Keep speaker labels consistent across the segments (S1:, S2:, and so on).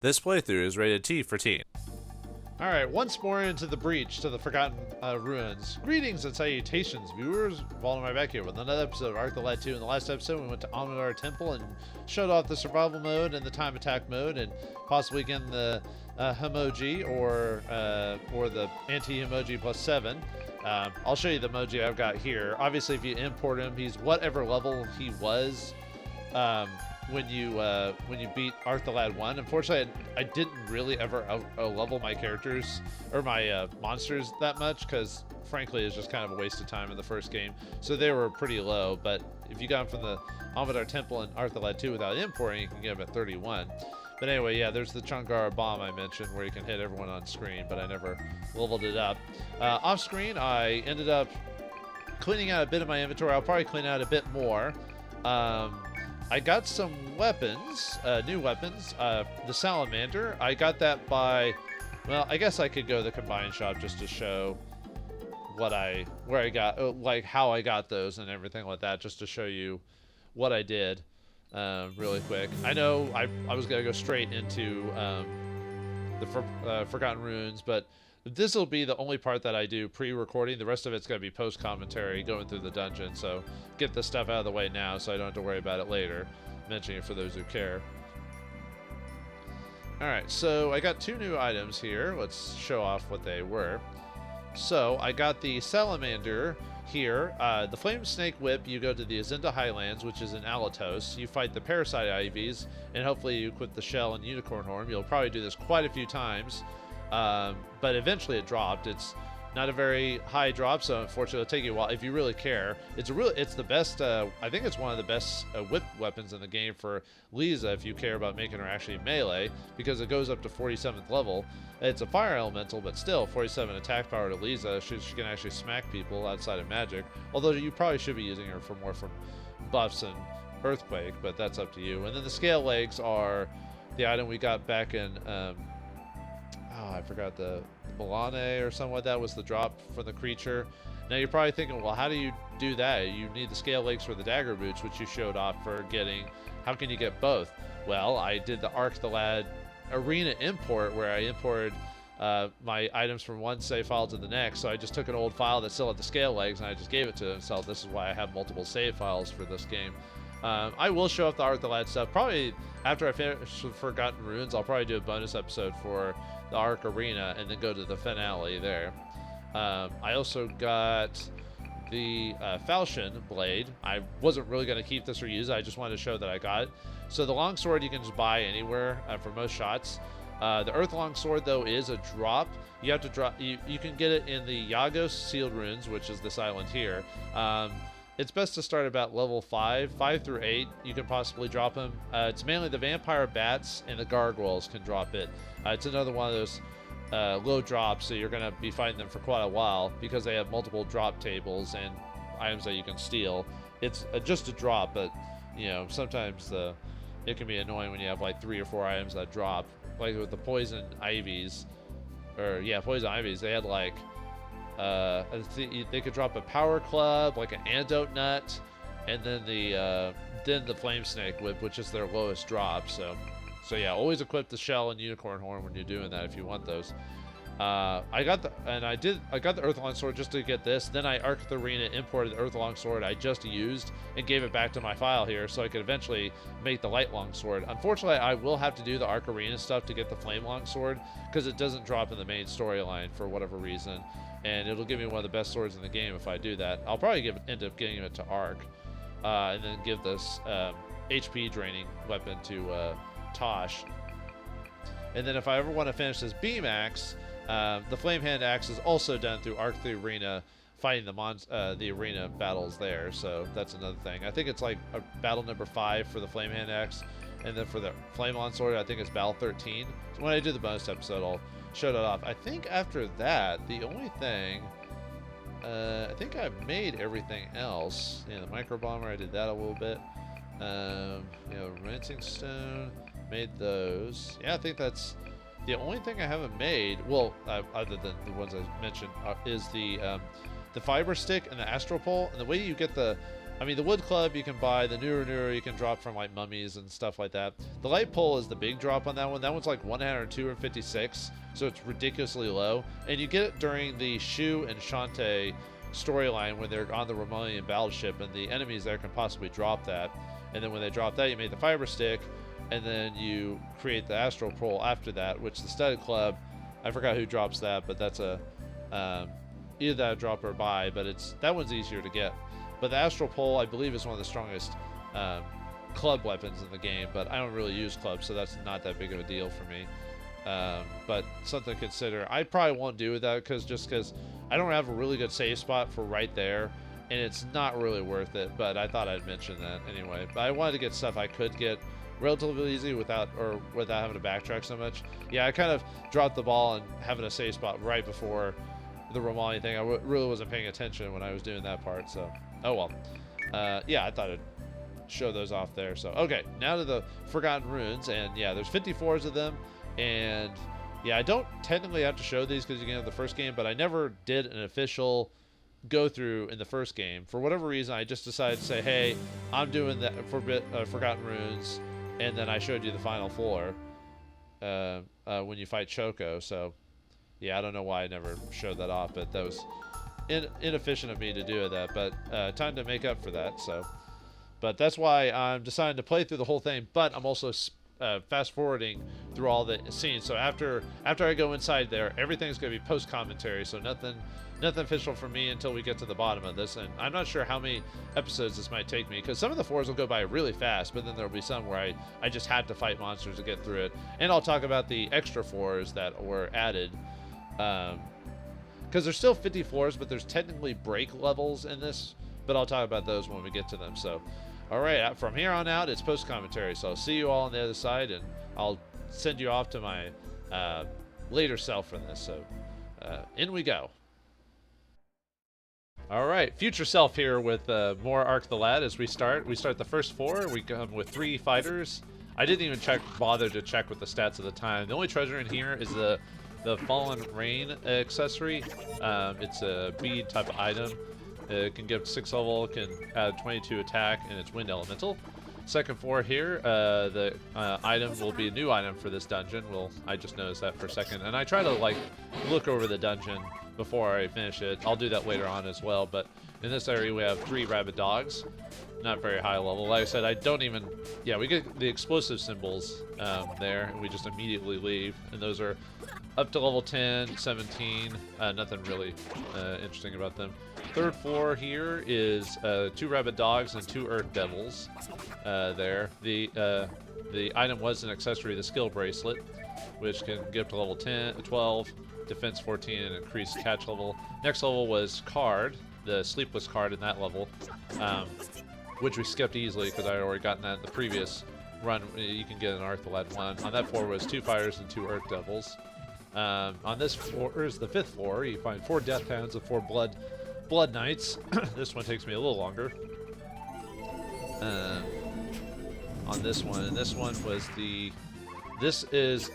S1: This playthrough is rated T for teen.
S2: Alright, once more into the breach to the Forgotten Ruins. Greetings and salutations, viewers. Vauldemare back here with another episode of Ark the Lad 2. In the last episode, we went to Untitled Temple and showed off the survival mode and the time attack mode, and possibly again the Himoji or the anti-Himoji plus 7. I'll show you the emoji I've got here. Obviously, if you import him, he's whatever level he was when you beat Ark the Lad 1. Unfortunately, I didn't really ever level my characters or my monsters that much because, frankly, it's just kind of a waste of time in the first game. So they were pretty low, but if you got them from the Untitled Temple and Ark the Lad 2 without importing, you can get them at 31. But anyway, yeah, there's the Chungara bomb I mentioned where you can hit everyone on screen, but I never leveled it up. Off screen, I ended up cleaning out a bit of my inventory. I'll probably clean out a bit more. I got some weapons, new weapons. The Salamander, I got that by, well, I guess I could go to the combine shop just to show where I got, like how I got those and everything like that, just to show you what I did really quick. I know I was going to go straight into the Forgotten Ruins, but this will be the only part that I do pre-recording. The rest of it's going to be post-commentary going through the dungeon, so get this stuff out of the way now so I don't have to worry about it later. Mentioning it for those who care. Alright, so I got two new items here. Let's show off what they were. So I got the Salamander here. The Flame Snake Whip, you go to the Azinda Highlands, which is in Alatos. You fight the Parasite Ivies, and hopefully you equip the Shell and Unicorn Horn. You'll probably do this quite a few times. But eventually it dropped. It's not a very high drop, so unfortunately it'll take you a while if you really care. It's the best. I think it's one of the best whip weapons in the game for Lisa if you care about making her actually melee, because it goes up to 47th level. It's a fire elemental, but still 47 attack power to Lisa. She can actually smack people outside of magic. Although you probably should be using her for more from buffs and earthquake, but that's up to you. And then the scale legs are the item we got back in. I forgot the Milane or something like that was the drop for the creature. Now you're probably thinking, well, how do you do that? You need the scale legs for the dagger boots, which you showed off for getting. How can you get both? Well, I did the Ark the Lad arena import where I imported my items from one save file to the next. So I just took an old file that still had the scale legs and I just gave it to him. So this is why I have multiple save files for this game. I will show off the Ark the Lad stuff probably after I finish with Forgotten Ruins. I'll probably do a bonus episode for the Ark Arena and then go to the finale there. I also got the falchion blade. I wasn't really going to keep this or use it. I just wanted to show that I got it. So the longsword you can just buy anywhere for most shots. The Earth Longsword, though, is a drop. You have to drop. You can get it in the Yagos Sealed Ruins, which is this island here. It's best to start about level 5 through 8. You can possibly drop them. It's mainly the vampire bats and the gargoyles can drop it. It's another one of those low drops, so you're going to be fighting them for quite a while because they have multiple drop tables and items that you can steal. It's just a drop, but you know sometimes it can be annoying when you have like 3 or 4 items that drop. Like with the poison ivies, poison ivies, they had like. They could drop a power club, like an antidote nut, and then the flame snake whip, which is their lowest drop. So yeah, always equip the shell and unicorn horn when you're doing that if you want those. I got the Earth Longsword just to get this. Then I Ark the Arena imported the Earth Longsword I just used and gave it back to my file here so I could eventually make the Light Longsword. Unfortunately, I will have to do the Ark Arena stuff to get the Flame Longsword because it doesn't drop in the main storyline for whatever reason. And it'll give me one of the best swords in the game if I do that. I'll probably end up getting it to Ark, and then give this HP draining weapon to Tosh. And then if I ever want to finish this beam axe, the flame hand axe is also done through Ark the Arena, fighting the arena battles there. So that's another thing. I think it's like a battle number 5 for the flame hand axe, and then for the flame sword, I think it's battle 13. So when I do the bonus episode, I'll showed it off. I think after that, the only thing, I think I made everything else. The micro bomber, I did that a little bit. Rinsing stone, made those. Yeah, I think that's the only thing I haven't made. Well, other than the ones I mentioned, is the fiber stick and the astral pole. And the way you get the I mean, the wood club you can buy, the newer you can drop from like mummies and stuff like that. The light pole is the big drop on that one. That one's like 102 or 56, so it's ridiculously low. And you get it during the Shu and Shantae storyline when they're on the Romanian battleship, and the enemies there can possibly drop that. And then when they drop that, you make the fiber stick, and then you create the astral pole after that, which the studded club, I forgot who drops that, but that's a either that drop or buy, but that one's easier to get. But the astral pole, I believe, is one of the strongest club weapons in the game, but I don't really use clubs, so that's not that big of a deal for me. But something to consider. I probably won't do that because I don't have a really good save spot for right there, and it's not really worth it, but I thought I'd mention that anyway. But I wanted to get stuff I could get relatively easy without having to backtrack so much. Yeah, I kind of dropped the ball and having a save spot right before the Romani thing. I really wasn't paying attention when I was doing that part, so oh well. Yeah, I thought I'd show those off there. So okay, now to the Forgotten Runes, and yeah, there's 54s of them, and yeah, I don't technically have to show these because you can have the first game, but I never did an official go through in the first game. For whatever reason, I just decided to say, hey, I'm doing the Forgotten Runes, and then I showed you the final floor when you fight Choco. So yeah, I don't know why I never showed that off, but that was inefficient of me to do that. But time to make up for that. So, but that's why I'm deciding to play through the whole thing. But I'm also fast forwarding through all the scenes. So after I go inside there, everything's gonna be post commentary. So nothing official for me until we get to the bottom of this. And I'm not sure how many episodes this might take me, because some of the floors will go by really fast, but then there'll be some where I just had to fight monsters to get through it. And I'll talk about the extra floors that were added, because there's still 50 floors, but there's technically break levels in this, but I'll talk about those when we get to them. So all right, from here on out, it's post commentary. So I'll see you all on the other side, and I'll send you off to my later self from this. So in we go. All right, future self here with more Arc the Lad as we start. We start the first four. We come with 3 fighters. I didn't even bother to check with the stats at the time. The only treasure in here is the Fallen Rain accessory. It's a bead type of item. It can give 6 level, can add 22 attack, and it's wind elemental. Second floor here, the item will be a new item for this dungeon. I just noticed that for a second, and I try to like look over the dungeon before I finish it. I'll do that later on as well, but in this area we have 3 rabid dogs. Not very high level. Like I said, I don't even... Yeah, we get the explosive symbols there, and we just immediately leave. And those are up to level 10, 17. Nothing really interesting about them. Third floor here is 2 rabid dogs and 2 earth devils there. The item was an accessory, the skill bracelet, which can get up to level 12, defense 14, and increased catch level. Next level was card, the sleepless card in that level, which we skipped easily because I had already gotten that in the previous run. You can get an Arc the Lad 1. On that floor was 2 fighters and 2 earth devils. On this floor is the 5th floor. You find 4 death hounds and 4 blood knights. This one takes me a little longer. On this one, and this one was this is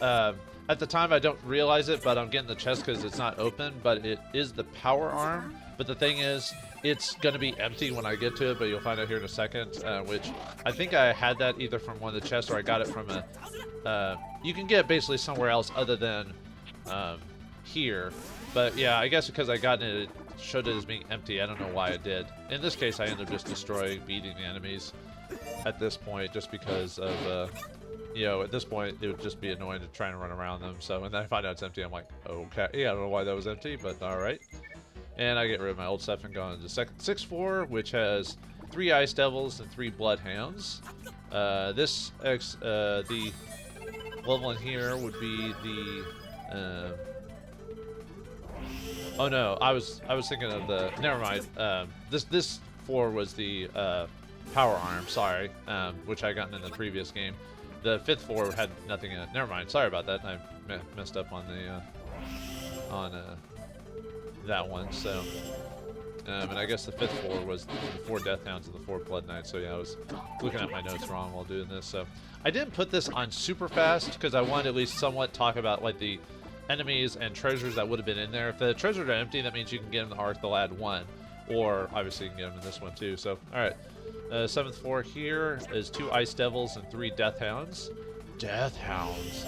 S2: at the time I don't realize it, but I'm getting the chest because it's not open, but it is the power arm. But the thing is, it's going to be empty when I get to it, but you'll find out here in a second, which I think I had that either from one of the chests or I got it from you can get it basically somewhere else other than here. But yeah, I guess because I got it showed it as being empty. I don't know why it did. In this case, I ended up just beating the enemies at this point, just because of you know, at this point it would just be annoying to try and run around them. So, and then I find out it's empty. I'm like, okay, yeah, I don't know why that was empty, but all right. And I get rid of my old stuff and go on to the 6th floor, which has 3 ice devils and 3 bloodhounds. The level in here would be the oh no, I was thinking of the, never mind. This floor was the power arm, sorry, which I gotten in the previous game. The 5th floor had nothing in it. Never mind, sorry about that. I messed up on the that one. So and I guess the 5th floor was the 4 death hounds and the 4 blood knights. So yeah, I was looking at my notes wrong while doing this. So I didn't put this on super fast because I wanted to at least somewhat talk about like the enemies and treasures that would have been in there. If the treasures are empty, that means you can get them in the Arc the Lad 1, or obviously you can get them in this one too. So all right, Seventh floor here is 2 Ice Devils and 3 Death Hounds. Death Hounds.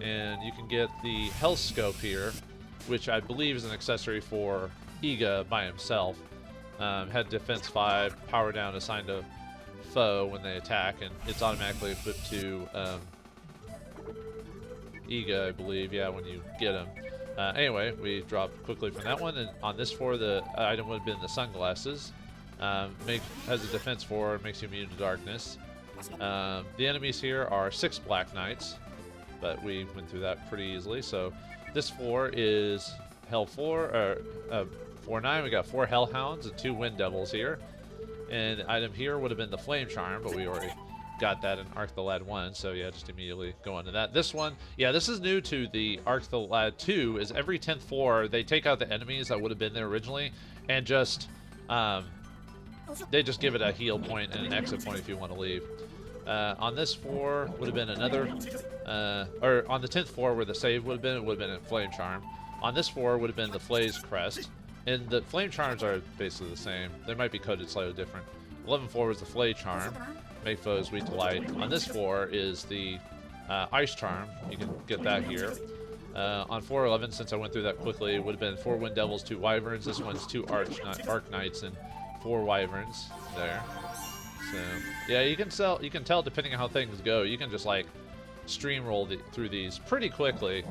S2: And you can get the Health Scope here, which I believe is an accessory for Iga by himself. Had defense 5, power down assigned to foe when they attack, and it's automatically equipped to Iga, I believe, yeah, when you get him. Anyway, we dropped quickly from that one, and on this floor, the item would have been the sunglasses. Has a defense 4, makes you immune to darkness. The enemies here are 6 Black Knights, but we went through that pretty easily. So this floor is Hell 4, or 4-9. We got 4 Hellhounds and 2 Wind Devils here. And the item here would have been the Flame Charm, but we already got that in Arc the Lad 1, so yeah, just immediately go on to that. This one, yeah, this is new to the Arc the Lad 2, is every 10th floor, they take out the enemies that would have been there originally, and just, they just give it a heal point and an exit point if you want to leave. On this floor would have been another, or on the 10th floor where the save would have been, it would have been a Flame Charm. On this floor would have been the Flay's Crest, and the Flame Charms are basically the same. They might be coded slightly different. 11th floor was the Flay Charm, make foes weak to light. On this floor is the Ice Charm. You can get that here. On floor 11, since I went through that quickly, it would have been 4 Wind Devils, 2 Wyverns. This one's 2 Arc Knights and 4 Wyverns there. So yeah, you can tell depending on how things go. You can just like streamroll through these pretty quickly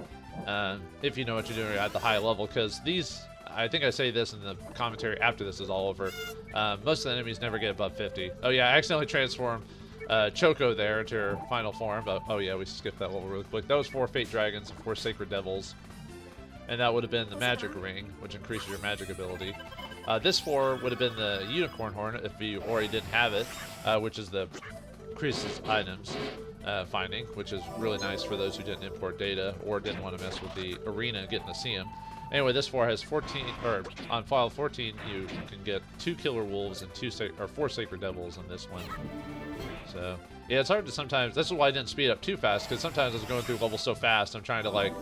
S2: if you know what you're doing at the high level, because these, I think I say this in the commentary after this is all over, most of the enemies never get above 50. Oh yeah, I accidentally transformed Choco there into her final form, but oh yeah, we skipped that level really quick. That was 4 Fate Dragons and 4 Sacred Devils, and that would have been the Magic Ring, which increases your magic ability. This 4 would have been the Unicorn Horn if you already didn't have it, which is the increases items finding, which is really nice for those who didn't import data or didn't want to mess with the arena and getting to see them. Anyway, this 4 has 14, or on file 14, you can get 2 Killer Wolves and 4 Sacred Devils on this one. So yeah, it's hard to sometimes. This is why I didn't speed up too fast, because sometimes I was going through levels so fast. I'm trying to like,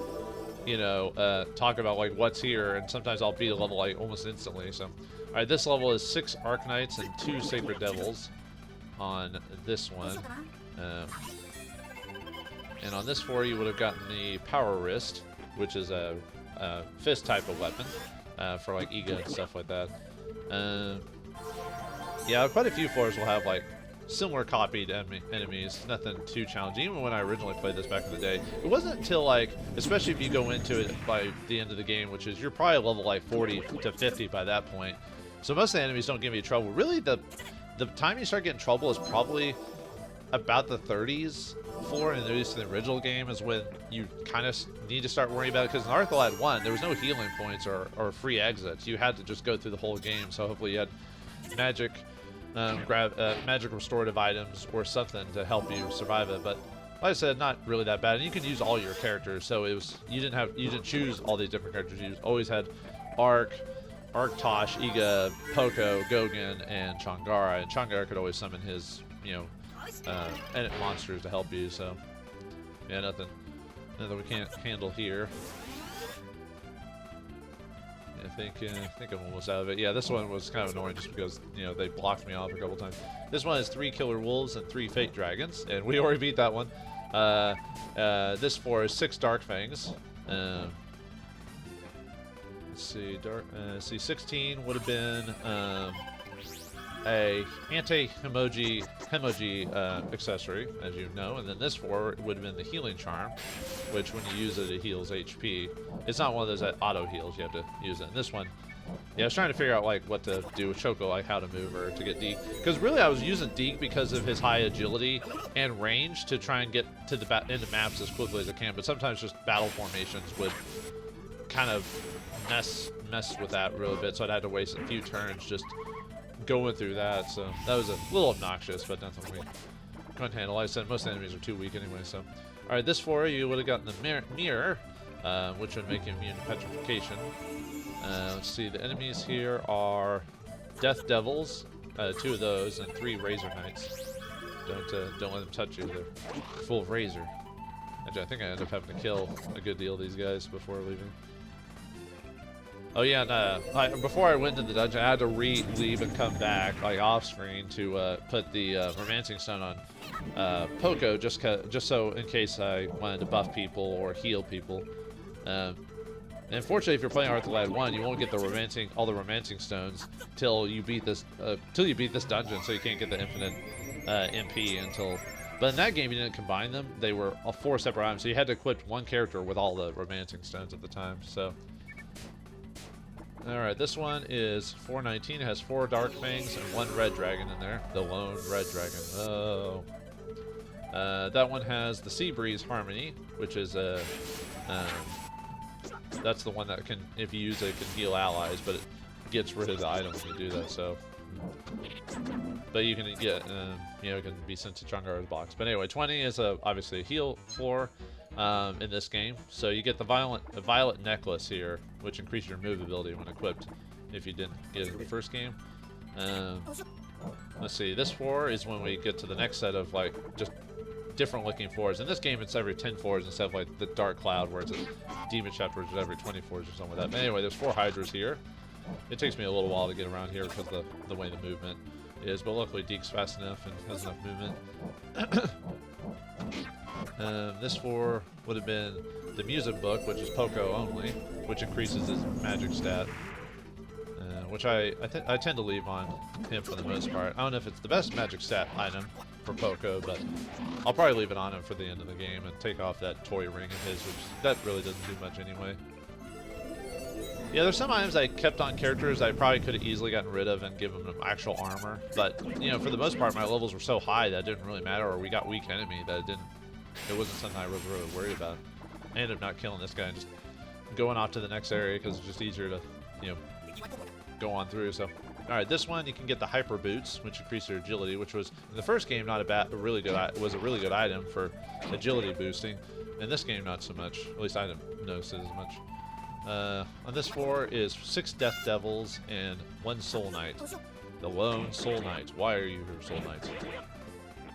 S2: you know, talk about like what's here, and sometimes I'll beat a level like almost instantly. So, all right, this level is 6 Arc Knights and 2 Sacred Devils on this one. And on this 4, you would have gotten the Power Wrist, which is a fist type of weapon for like Iga and stuff like that. Yeah, quite a few floors will have like similar copied enemies. Nothing too challenging. Even when I originally played this back in the day, it wasn't until like, especially if you go into it by the end of the game, which is you're probably level like 40 to 50 by that point. So most of the enemies don't give you trouble. Really, the time you start getting trouble is probably about the 30s floor, and at least in the original game, is when you kind of need to start worrying about it, because in Arc the Lad 1, there was no healing points or free exits. You had to just go through the whole game, so hopefully you had magic magic restorative items or something to help you survive it. But like I said, not really that bad, and you can use all your characters, so it was, you didn't choose all these different characters. You always had Arc Tosh, Iga, Poco, Gogan, and Changara, and Changara could always summon his, you know, monsters to help you. So yeah, nothing we can't handle here. I think I'm almost out of it. Yeah, this one was kind of annoying just because, you know, they blocked me off a couple times. This one is 3 Killer Wolves and 3 Fate Dragons, and we already beat that one. This 4 is 6 Dark Fangs. Let's see, 16 would have been a anti-emoji accessory, as you know, and then this 4 would have been the Healing Charm, which when you use it, it heals HP. It's not one of those that auto heals. You have to use it. And this one, yeah, I was trying to figure out like what to do with Choco, like how to move her to get Deke, because really I was using Deke because of his high agility and range to try and get to the into maps as quickly as I can. But sometimes just battle formations would kind of mess with that really bit, so I'd have to waste a few turns just going through that. So that was a little obnoxious, but nothing we couldn't handle. Like I said, most enemies are too weak anyway. So all right, this 4 you would have gotten the mirror, which would make you immune to petrification. Let's see, the enemies here are Death Devils, 2 of those, and 3 Razor Knights. Don't let them touch you. They're full of razor. Actually, I think I ended up having to kill a good deal of these guys before leaving. Oh yeah, and before I went to the dungeon, I had to leave and come back, like off screen, to put the romancing stone on Poco, just so in case I wanted to buff people or heal people. And unfortunately, if you're playing Arthur Lad 1, you won't get all the romancing stones till you beat this dungeon, so you can't get the infinite MP until. But in that game, you didn't combine them; they were 4 separate items, so you had to equip one character with all the romancing stones at the time. So. Alright, this one is 419. It has 4 dark fangs and 1 red dragon in there. The lone red dragon. Oh. That one has the Sea Breeze Harmony, which is a. That's the one that can, if you use it, can heal allies, but it gets rid of the item when you do that. So. But you can get, it can be sent to Chungar's box. But anyway, 20 is obviously a heal floor. In this game, so you get the violet necklace here, which increases your move ability when equipped if you didn't get it in the first game. Let's see, this floor is when we get to the next set of like just different looking floors. In this game it's every 10 floors instead of like the Dark Cloud where it's a Demon Chapter, which is every 20 floors or something like that. But anyway, there's 4 hydras here. It takes me a little while to get around here because of the way the movement is, but luckily Deke's fast enough and has enough movement. This floor would have been the music book, which is Poco only, which increases his magic stat, which I tend to leave on him for the most part. I don't know if it's the best magic stat item for Poco, but I'll probably leave it on him for the end of the game and take off that toy ring of his, which that really doesn't do much anyway. Yeah, there's some items I kept on characters I probably could have easily gotten rid of and given them actual armor, but for the most part my levels were so high that it didn't really matter, or we got weak enemy that it wasn't something I was really worried about. I ended up not killing this guy and just going off to the next area because it's just easier to, go on through. So, all right, this one you can get the hyper boots, which increase your agility, which was in the first game was a really good item for agility boosting. In this game, not so much. At least I didn't notice it as much. On this floor is 6 Death Devils and 1 Soul Knight. The lone Soul Knights. Why are you here, Soul Knights?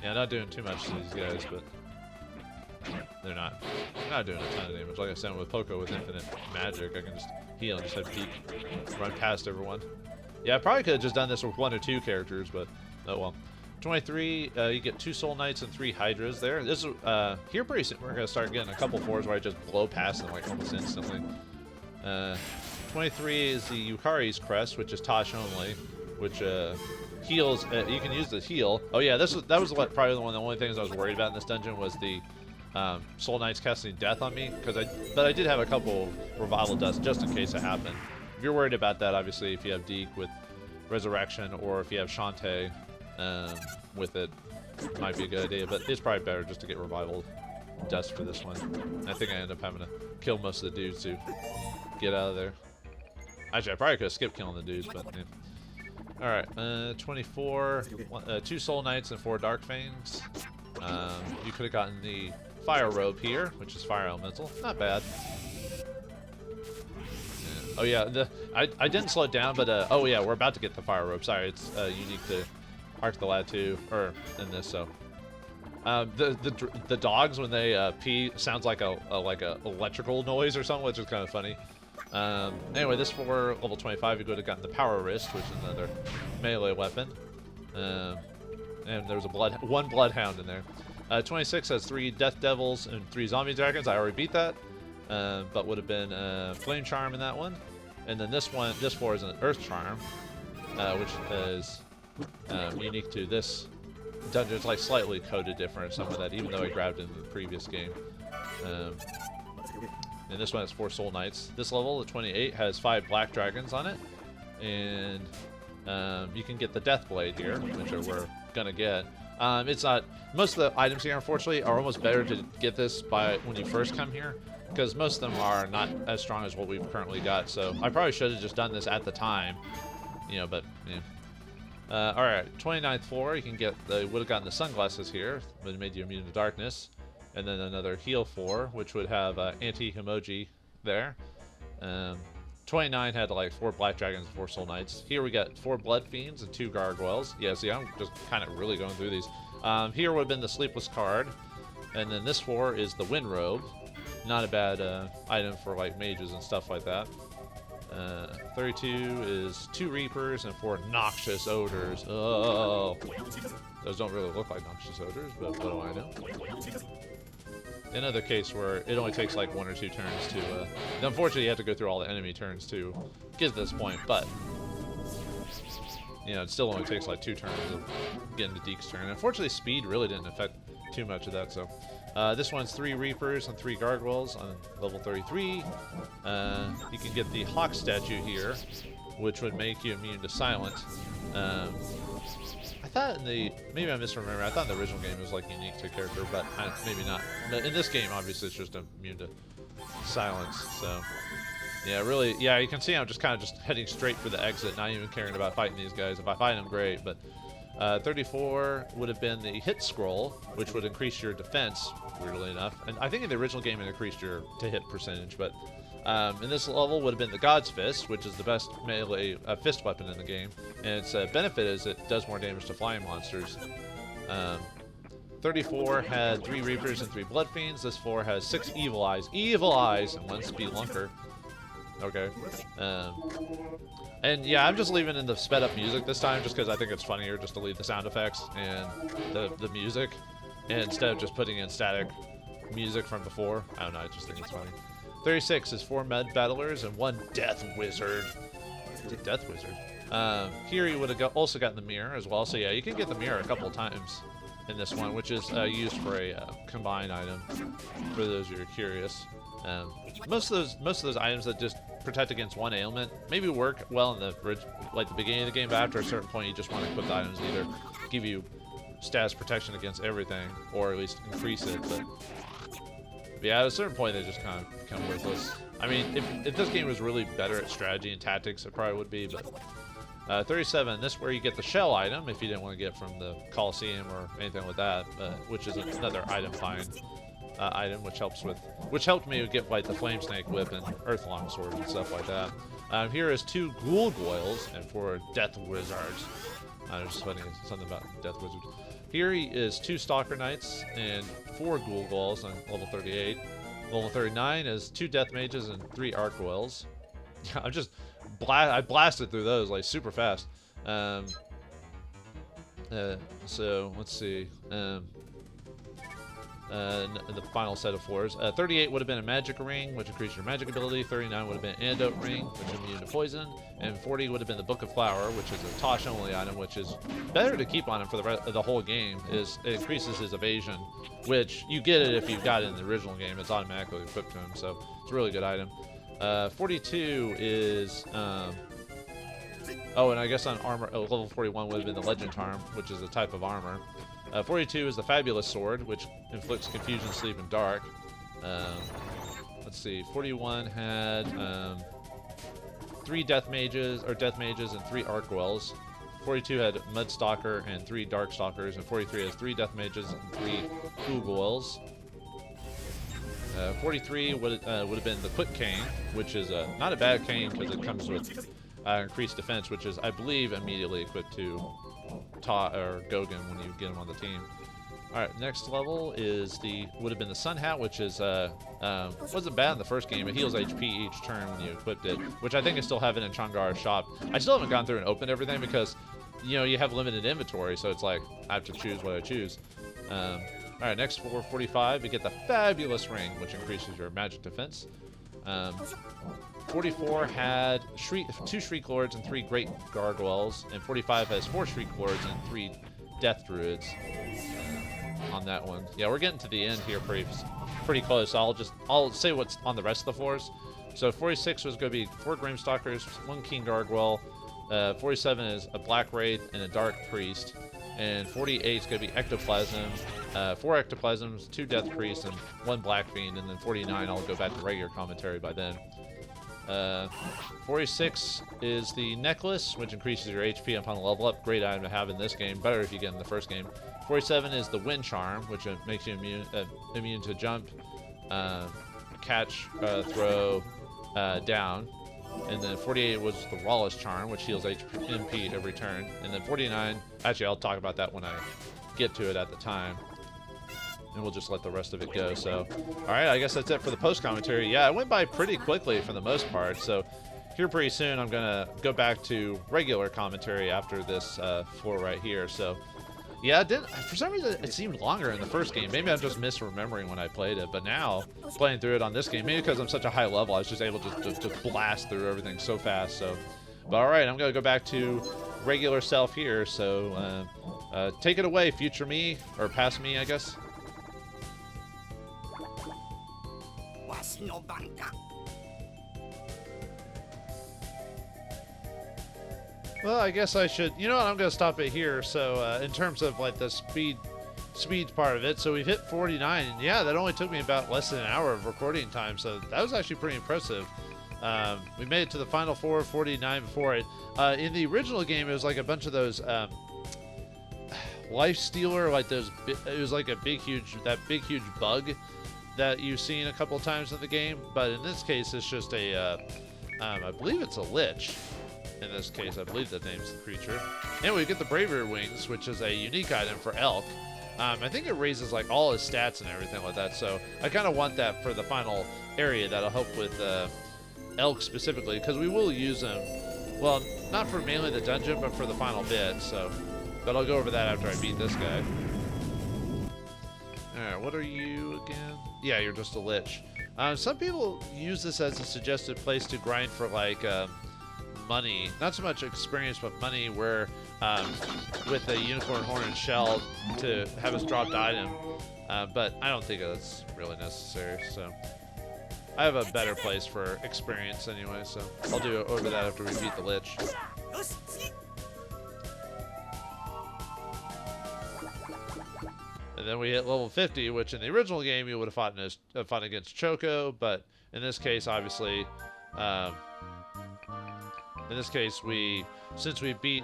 S2: Yeah, not doing too much to these guys, but they're not doing a ton of damage. Like I said, with Poco with infinite magic, I can just heal and just have Deke run past everyone. Yeah, I probably could have just done this with 1 or 2 characters, but oh well. 23, you get 2 Soul Knights and 3 Hydras there. This is, here pretty soon we're gonna start getting a couple floors where I just blow past them like almost instantly. 23 is the Yukari's Crest, which is Tosh only, which heals. You can use the heal. Oh yeah, that was probably the only things I was worried about in this dungeon was the Soul Knights casting death on me, but I did have a couple revival deaths just in case it happened. If you're worried about that, obviously, if you have Deke with Resurrection or if you have Shantae with it might be a good idea, but it's probably better just to get revival deaths for this one. I think I end up having to kill most of the dudes to get out of there. Actually, I probably could have skipped killing the dudes, but yeah. Alright, 24, 2 Soul Knights and 4 Dark Fangs. You could have gotten the Fire Robe here, which is Fire Elemental. Not bad. Yeah. Oh yeah, I didn't slow it down, but oh yeah, we're about to get the Fire Robe. Sorry, it's unique to Arc the Lad 2, or in this, so. The dogs when they pee sounds like a electrical noise or something, which is kind of funny. Anyway, this for level 25, you could have gotten the Power Wrist, which is another melee weapon. And there's one Bloodhound in there. 26 has 3 Death Devils and 3 Zombie Dragons. I already beat that, but would have been Flame Charm in that one. And then this floor is an Earth Charm, which is unique to this dungeon. It's like slightly coded different, some of that, even though I grabbed it in the previous game. And this one has 4 Soul Knights. This level, the 28, has 5 Black Dragons on it. And you can get the Death Blade here, which we're gonna get. It's not, most of the items here, unfortunately, are almost better to get this by when you first come here, because most of them are not as strong as what we've currently got. So I probably should have just done this at the time, but yeah. All right, 29th floor, you can get would have gotten the sunglasses here, but it made you immune to darkness, and then another heal floor, which would have anti-emoji there. 29 had like 4 Black Dragons and 4 Soul Knights. Here we got 4 Blood Fiends and 2 Gargoyles. Yeah, see, I'm just kind of really going through these. Here would have been the Sleepless Card, and then this floor is the Wind Robe. Not a bad item for like mages and stuff like that. 32 is 2 Reapers and 4 Noxious Odors. Oh, those don't really look like Noxious Odors, but what do I know? Another case where it only takes like 1 or 2 turns to... unfortunately, you have to go through all the enemy turns to get to this point, but... You know, it still only takes like 2 turns to get into Deke's turn. Unfortunately, speed really didn't affect too much of that, so... this one's 3 Reapers and 3 Gargoyles on level 33. You can get the Hawk statue here, which would make you immune to Silent. I thought in the... Maybe I misremember. I thought in the original game it was like unique to character, but maybe not. But in this game, obviously, it's just immune to Silence, so... Yeah, really, yeah, you can see I'm just kind of just heading straight for the exit, not even caring about fighting these guys. If I fight them, great, but 34 would have been the hit scroll, which would increase your defense, weirdly enough. And I think in the original game it increased your to-hit percentage, but in this level would have been the God's Fist, which is the best melee fist weapon in the game. And its benefit is it does more damage to flying monsters. 34 had 3 Reapers and 3 Blood Fiends. This 4 has 6 Evil Eyes. Evil Eyes! And 1 Spelunker. Okay. And yeah, I'm just leaving in the sped up music this time just because I think it's funnier just to leave the sound effects and the music instead of just putting in static music from before. I don't know, I just think it's funny. 36 is 4 Med Battlers and 1 Death Wizard. Death Wizard. Here you would have also gotten the mirror as well. So yeah, you can get the mirror a couple of times in this one, which is used for a combined item for those who are curious. Most of those items that just protect against 1 ailment maybe work well in the beginning of the game, but after a certain point you just want to equip the items that either give you status protection against everything or at least increase it. But yeah, at a certain point they just kind of become worthless. I mean, if this game was really better at strategy and tactics, it probably would be. But 37, this is where you get the shell item if you didn't want to get from the Coliseum or anything with that, which is another item find. Item which helped me get like the Flame Snake Whip and Earth Longsword and stuff like that. Here is 2 Gargoyles and 4 Death Wizards. Just funny something about Death Wizard. Here is 2 Stalker Knights and 4 Gargoyles on level 38. Level 39 is 2 Death Mages and 3 Gargoyles. I blasted through those like super fast. So let's see. The final set of 4s. 38 would have been a magic ring, which increased your magic ability. 39 would have been an antidote ring, which is immune to poison. And 40 would have been the Book of Flower, which is a Tosh only item, which is better to keep on him for the whole game. It increases his evasion, which you get it if you've got it in the original game. It's automatically equipped to him, so it's a really good item. 42 is oh, and I guess on armor, level 41 would have been the Legend Charm, which is a type of armor. 42 is the Fabulous Sword, which inflicts confusion, sleep, and dark. Let's see. 41 had 3 Death Mages and 3 Gargoyles. 42 had Mudstalker and 3 Darkstalkers, and 43 has 3 Death Mages and 3 Gargoyles. 43 would have been the Quick Cane, which is not a bad cane because it comes with increased defense, which is, I believe, immediately equipped to Gogan when you get him on the team. Alright, next level is would have been the Sun Hat, which is wasn't bad in the first game. It heals HP each turn when you equipped it, which I think I still have it in Changara's shop. I still haven't gone through and opened everything because, you know, you have limited inventory, so it's like I have to choose what I choose. Alright, next for 45, you get the Fabulous Ring, which increases your magic defense. 44 had 2 Shriek Lords and 3 Great Gargoyles, and 45 has 4 Shriek Lords and 3 Death Druids on that one. Yeah, we're getting to the end here pretty close. I'll say what's on the rest of the floors. So 46 was going to be 4 Grimstalkers, 1 King Gargoyle. 47 is a Black Wraith and a Dark Priest. And 48 is going to be Ectoplasm, 4 Ectoplasms, 2 Death Priests, and 1 Black Fiend. And then 49, I'll go back to regular commentary by then. 46 is the Necklace, which increases your HP upon a level up. Great item to have in this game. Better if you get in the first game. 47 is the Wind Charm, which makes you immune to jump, catch, throw, down. And then 48 was the Rawless Charm, which heals MP every turn. And then 49, actually I'll talk about that when I get to it at the time. And we'll just let the rest of it go. So, alright, I guess that's it for the post-commentary. Yeah, it went by pretty quickly for the most part. So, here pretty soon I'm gonna go back to regular commentary after this floor right here. So yeah, it didn't, for some reason it seemed longer in the first game. Maybe I'm just misremembering when I played it, but now playing through it on this game, maybe because I'm such a high level, I was just able to blast through everything so fast. So, but all right, I'm gonna go back to regular self here. So take it away, future me, or past me, I guess. Well, I guess I should, you know what, I'm going to stop it here. So in terms of like the speed part of it, so we've hit 49, and yeah, that only took me about less than an hour of recording time, so that was actually pretty impressive. We made it to the final 49 before it. In the original game, it was like a bunch of those life stealer, like those, it was like a big huge bug that you've seen a couple times in the game, but in this case it's just a I believe it's a lich. In this case, I believe the name's the creature. And we get the Bravery Wings, which is a unique item for Elk. I think it raises like all his stats and everything like that, so I kind of want that for the final area. That'll help with Elk specifically, because we will use him, well, not for mainly the dungeon, but for the final bit. So, but I'll go over that after I beat this guy. Alright, what are you again? Yeah, you're just a lich. Some people use this as a suggested place to grind for like money, not so much experience, but money, where with a unicorn horn and shell to have us dropped item, but I don't think that's really necessary. So I have a better place for experience anyway, so I'll do over that after we beat the lich. And then we hit level 50, which in the original game you would have fought against Choco, but in this case, obviously, in this case, since we beat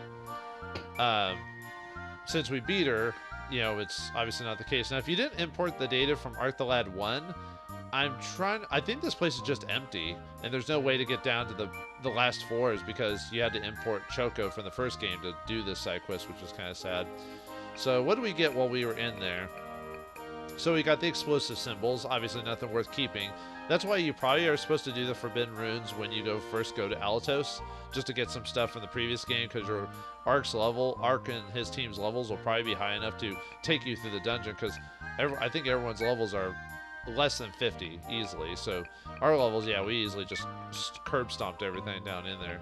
S2: her, you know, it's obviously not the case. Now, if you didn't import the data from Arthalad 1, I think this place is just empty, and there's no way to get down to the last floors because you had to import Choco from the first game to do this side quest, which is kind of sad. So what do we get while we were in there? So we got the explosive symbols, obviously nothing worth keeping. That's why you probably are supposed to do the Forbidden Runes when you first go to Alatos, just to get some stuff from the previous game, because your Ark and his team's levels will probably be high enough to take you through the dungeon, because I think everyone's levels are less than 50 easily. So our levels, yeah, we easily just curb stomped everything down in there.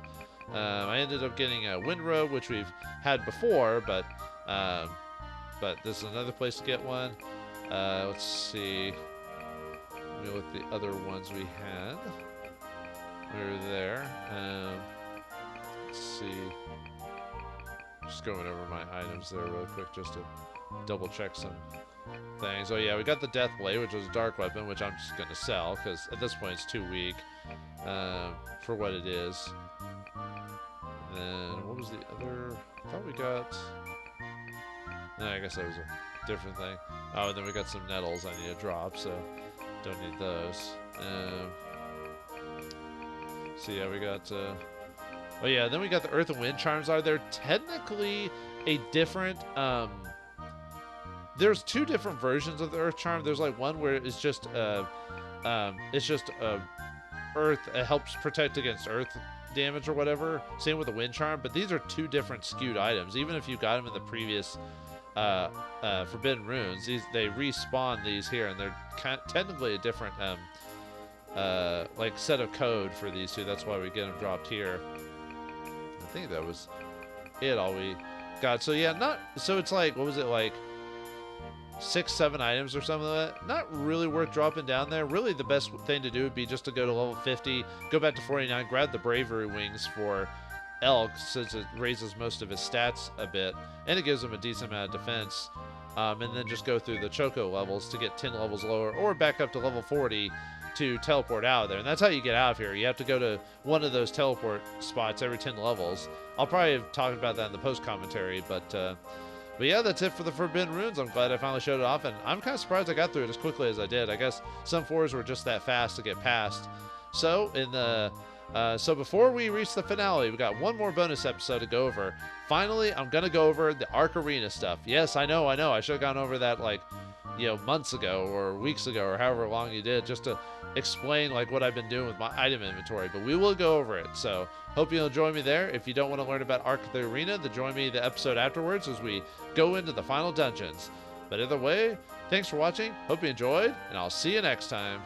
S2: I ended up getting a Wind Robe, which we've had before, but this is another place to get one. Let's see. Let me look at the other ones we had. We were there. Let's see. Just going over my items there real quick just to double check some things. Oh yeah, we got the Death Blade, which was a dark weapon, which I'm just going to sell because at this point it's too weak for what it is. And then what was the other? I thought we got... No, I guess that was a different thing. Oh, and then we got some nettles I need to drop, so don't need those. So yeah, we got... oh yeah, then we got the Earth and Wind Charms. Are there technically a different... there's two different versions of the Earth Charm. There's like one where it's just Earth. It helps protect against Earth damage or whatever. Same with the Wind Charm, but these are two different skewed items. Even if you got them in the previous Forbidden Runes, they respawn these here, and they're technically a different like set of code for these two. That's why we get them dropped here. I think that was it, all we got. So yeah, so it's like, what was it, like 6-7 items or something like that? Not really worth dropping down there. Really the best thing to do would be just to go to level 50, go back to 49, grab the Bravery Wings for Elk, since it raises most of his stats a bit, and it gives him a decent amount of defense, and then just go through the Choco levels to get 10 levels lower, or back up to level 40 to teleport out of there. And that's how you get out of here. You have to go to one of those teleport spots every 10 levels. I'll probably have talked about that in the post commentary, but yeah, that's it for the Forbidden Runes. I'm glad I finally showed it off, and I'm kind of surprised I got through it as quickly as I did. I guess some floors were just that fast to get past. So in the so before we reach the finale, we got one more bonus episode to go over. Finally, I'm gonna go over the Ark Arena stuff. Yes, I know. I should have gone over that, like, months ago or weeks ago or however long you did, just to explain like what I've been doing with my item inventory. But we will go over it. So hope you'll join me there. If you don't want to learn about Ark of the Arena, then join me the episode afterwards as we go into the final dungeons. But either way, thanks for watching. Hope you enjoyed, and I'll see you next time.